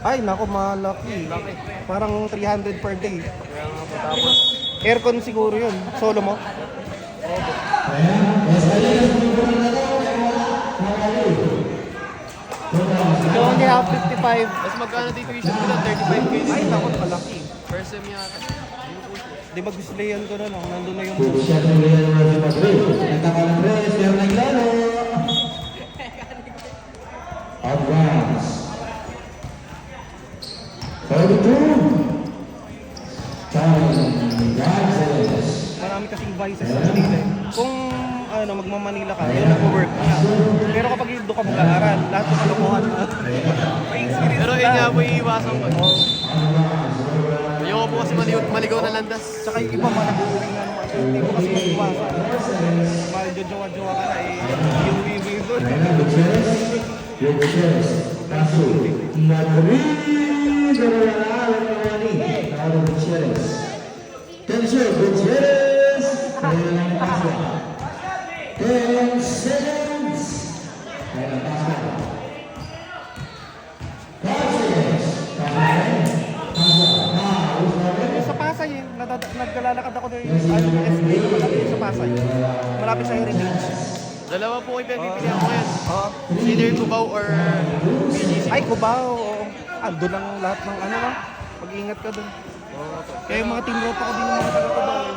Ay, nako, malaki. Laki. Parang 300 per day. Kaya nga po tapos. Aircon siguro yun. Solo mo? You only have 55. Tapos magkano dito tuition ko lang? 35k. Ay, nako, malaki. First sem yata. Yun po siya. Di ba guslayan ko na lang? Nandun na yung... Advance. 32. Time. Gonzalez. Marami kasing vices sa Manila. Kung ano, magmamanila ka, yun nag-work ka. Pero kapag doon ka mag-aaral, lahat ng kalokohan na. Pero yun nga po iiwasan ko. Ayoko po kasi maligaw na landas. Tsaka yung iba, mga nag-uuwi nga naman. Hindi ko kasi iwasan. Jowa-jowa ka na eh. Yung uwi doon. Gutierrez. Kaso. Madrid. Gutierrez. Tension. Gutierrez. 10 seconds. Sa Pasay, nagkalalakad ako na yung SK, malapit sa Pasay. Malapit sa Heritage. Dalawa po kayo pinagpipilihan ko ngayon. Either Cubao or PGC. Ay, Cubao. Doon lang lahat ng ano lang. Pag-ingat ka doon. Kaya yung mga team rope ako din yung mga taga-Cubao.